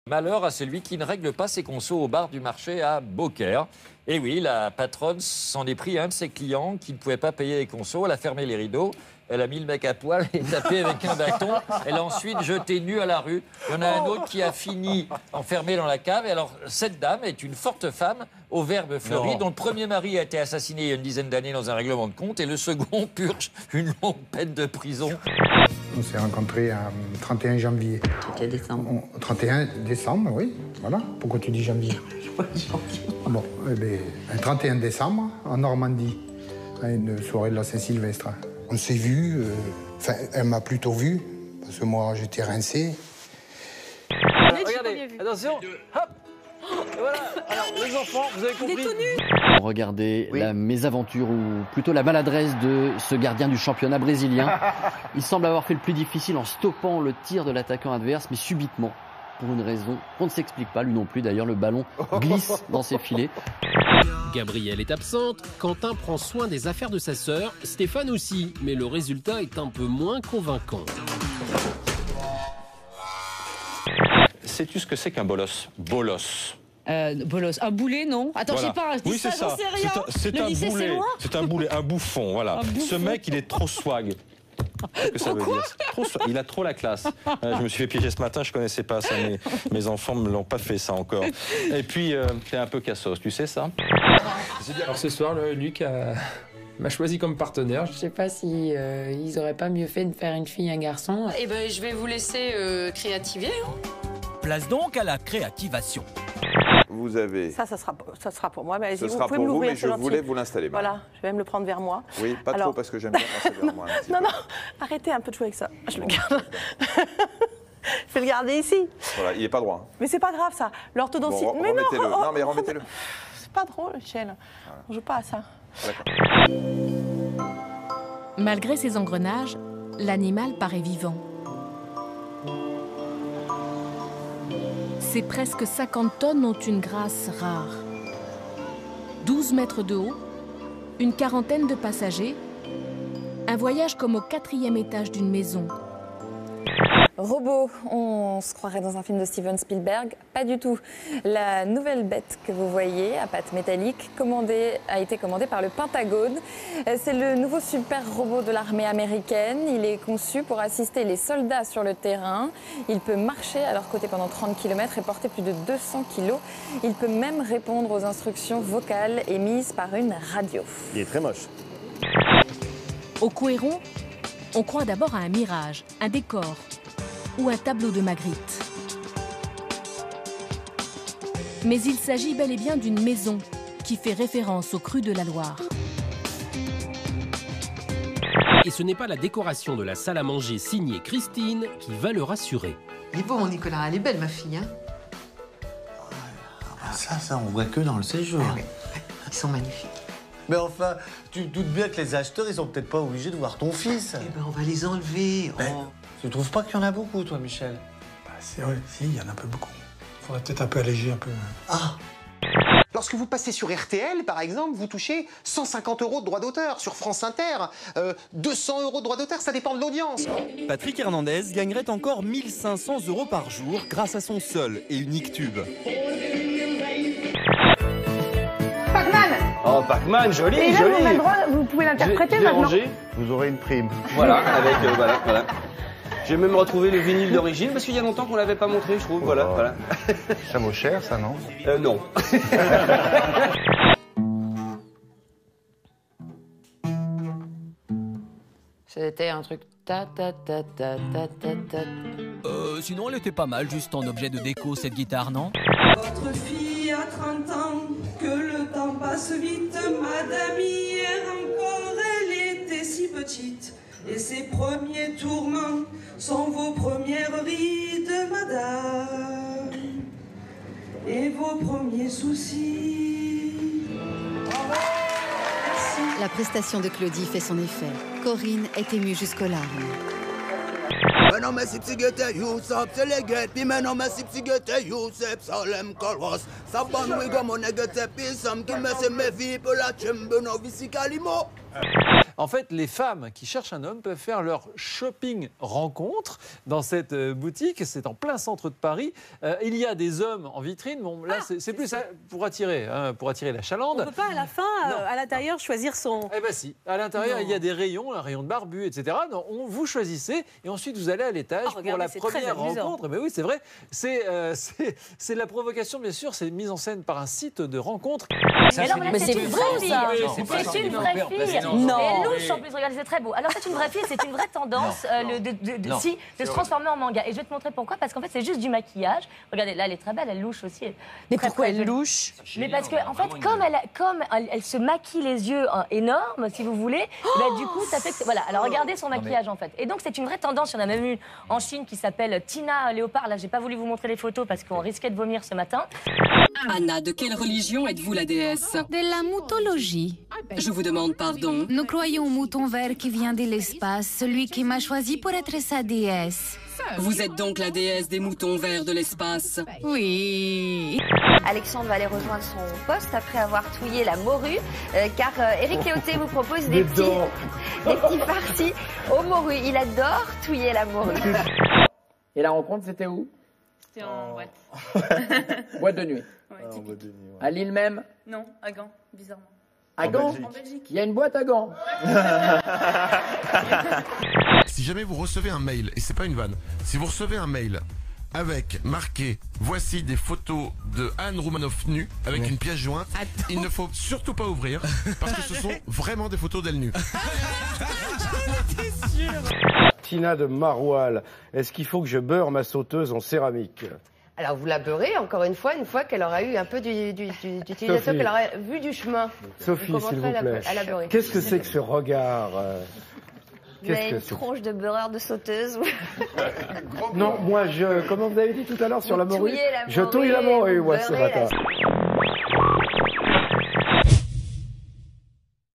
Malheur à celui qui ne règle pas ses consos au bar du marché à Beaucaire. Et oui, la patronne s'en est pris à un de ses clients qui ne pouvait pas payer les consos. Elle a fermé les rideaux, elle a mis le mec à poil et tapé avec un bâton. Elle a ensuite jeté nu à la rue. Il y en a un autre qui a fini enfermé dans la cave. Et alors, cette dame est une forte femme au verbe fleuri, dont le premier mari a été assassiné il y a une dizaine d'années dans un règlement de compte et le second purge une longue peine de prison. On s'est rencontrés à 31 janvier. 31 décembre. 31 décembre, oui. Voilà. Pourquoi tu dis janvier? Bon, eh bien, 31 décembre, en Normandie, à une soirée de la Saint-Sylvestre. On s'est vus, enfin, elle m'a plutôt vu, parce que moi, j'étais rincé. Regardez, attention, hop. Et voilà, alors les enfants, vous avez compris. Regardez la mésaventure ou plutôt la maladresse de ce gardien du championnat brésilien. Il semble avoir fait le plus difficile en stoppant le tir de l'attaquant adverse, mais subitement, pour une raison qu'on ne s'explique pas, lui non plus d'ailleurs, le ballon glisse dans ses filets. Gabrielle est absente, Quentin prend soin des affaires de sa sœur, Stéphane aussi, mais le résultat est un peu moins convaincant. Sais-tu ce que c'est qu'un bolos? Bolos. Bolos. Un boulet, non? Attends, Voilà. je sais pas, je dis oui, ça, c'est ça. j'en sais rien. C'est un boulet. C'est un boulet, un bouffon, voilà. Ce mec, il est trop swag. Qu'est-ce que ça veut dire? Il a trop la classe. Je me suis fait piéger ce matin, je connaissais pas ça. Mes enfants me l'ont pas fait ça encore. Et puis, t'es un peu cassos, tu sais ça? Alors ce soir, Luc m'a choisi comme partenaire. Je sais pas si ils auraient pas mieux fait de faire une fille et un garçon. Eh ben, je vais vous laisser créativer. Place donc à la créativation. Vous avez... Ça sera pour moi. Mais ce sera pour vous, mais je voulais vous l'installer. Voilà, je vais même le prendre vers moi. Oui, pas trop, parce que j'aime bien passer vers moi un petit peu. Non, arrêtez un peu de jouer avec ça. Je le garde. Je vais le garder ici. Voilà, il n'est pas droit. Mais c'est pas grave, ça. L'orthodontie... Bon, remettez-le. Non, mais remettez-le. C'est pas drôle, Michel. Voilà. On joue pas à ça. Malgré ses engrenages, l'animal paraît vivant. Ses presque 50 tonnes ont une grâce rare. 12 mètres de haut, une quarantaine de passagers, un voyage comme au 4e étage d'une maison. Robot, on se croirait dans un film de Steven Spielberg. Pas du tout. La nouvelle bête que vous voyez, à pattes métalliques, a été commandée par le Pentagone. C'est le nouveau super robot de l'armée américaine. Il est conçu pour assister les soldats sur le terrain. Il peut marcher à leur côté pendant 30 km et porter plus de 200 kg. Il peut même répondre aux instructions vocales émises par une radio. Il est très moche. Au Couéron, on croit d'abord à un mirage, un décor ou un tableau de Magritte. Mais il s'agit bel et bien d'une maison qui fait référence aux crues de la Loire. Et ce n'est pas la décoration de la salle à manger signée Christine qui va le rassurer. Il est beau, mon Nicolas, elle est belle, ma fille. Hein. Ça, on voit que dans le séjour. Ah oui. Ils sont magnifiques. Mais enfin, tu te doutes bien que les acheteurs, ils sont peut-être pas obligés de voir ton fils. Eh ben, on va les enlever. Tu trouves pas qu'il y en a beaucoup, toi, Michel? C'est vrai, si, il y en a un peu beaucoup. Faudrait peut-être un peu alléger un peu. Ah! Lorsque vous passez sur RTL, par exemple, vous touchez 150 € de droits d'auteur. Sur France Inter, 200 € de droits d'auteur, ça dépend de l'audience. Patrick Hernandez gagnerait encore 1 500 € par jour grâce à son seul et unique tube. Pac-Man! Oh, Pac-Man, joli, et là, joli. Vous pouvez l'interpréter maintenant. Vous aurez une prime. Voilà, avec voilà. J'ai même retrouvé le vinyle d'origine parce qu'il y a longtemps qu'on l'avait pas montré, je trouve. Voilà. Ça vaut cher, ça, non? Non. C'était un truc Sinon, elle était pas mal, juste en objet de déco, cette guitare, non? Votre fille a 30 ans, que le temps passe vite. Madame, hier encore, elle était si petite. Et ses premiers tourments sont vos premières rides, madame. Et vos premiers soucis. Merci. La prestation de Claudie fait son effet. Corinne est émue jusqu'aux larmes. Maintenant, merci psygete Youssef, c'est les guettes. Puis maintenant, merci psygete Youssef, Salem Kalwas. Saban, oui, comme on est guette, puis Sam, qui me se me vie pour la chembe, no, visi kalimo. En fait, les femmes qui cherchent un homme peuvent faire leur shopping rencontre dans cette boutique. C'est en plein centre de Paris. Il y a des hommes en vitrine. Bon, là, c'est plus pour attirer la chaland. On ne peut pas à la fin, à l'intérieur, choisir son... Eh bien si, à l'intérieur, il y a des rayons, un rayon de barbu, etc. Donc, vous choisissez et ensuite vous allez à l'étage pour la première rencontre. Mais oui, c'est vrai. C'est la provocation, bien sûr. C'est mise en scène par un site de rencontre. Mais c'est une vraie fille. C'est une vraie fille. Non. Et louche en plus, regardez, c'est très beau. Alors c'est une vraie fille, c'est une vraie tendance de se transformer en manga. Et je vais te montrer pourquoi, parce qu'en fait c'est juste du maquillage. Regardez, là elle est très belle, elle louche aussi. Mais pourquoi elle louche? Mais parce que en fait, comme elle se maquille les yeux énormes, si vous voulez, du coup ça fait que... Voilà, alors regardez son maquillage en fait. Et donc c'est une vraie tendance, il y en a même une en Chine qui s'appelle Tina Léopard. Là j'ai pas voulu vous montrer les photos parce qu'on risquait de vomir ce matin. Anna, de quelle religion êtes-vous la déesse? De la mythologie. Je vous demande pardon. Nous croyons au mouton vert qui vient de l'espace, celui qui m'a choisi pour être sa déesse. Vous êtes donc la déesse des moutons verts de l'espace? Oui. Alexandre va aller rejoindre son poste après avoir touillé la morue, car Éric Léoté vous propose des petits farcis aux morues. Il adore touiller la morue. Et la rencontre, c'était où? C'était en boîte. Boîte de nuit. Ouais, typique. À Lille même? Non, à Gand, bizarrement. À Gand? En Belgique. Il y a une boîte à Gand. Si jamais vous recevez un mail, et c'est pas une vanne, si vous recevez un mail avec marqué « Voici des photos de Anne Roumanoff nue avec une pièce jointe », il ne faut surtout pas ouvrir parce que ce sont vraiment des photos d'elle nue. Tina de Maroilles, est-ce qu'il faut que je beurre ma sauteuse en céramique? Alors vous la beurrez encore une fois qu'elle aura eu un peu d'utilisation, qu'elle aura vu du chemin. Sophie, s'il vous plaît, à la beurrer. qu'est-ce que c'est que ce regard Vous avez une tronche de beurreur de sauteuse. Non, moi, comment vous avez dit tout à l'heure sur la morue? Je touille la morue, moi, ce matin.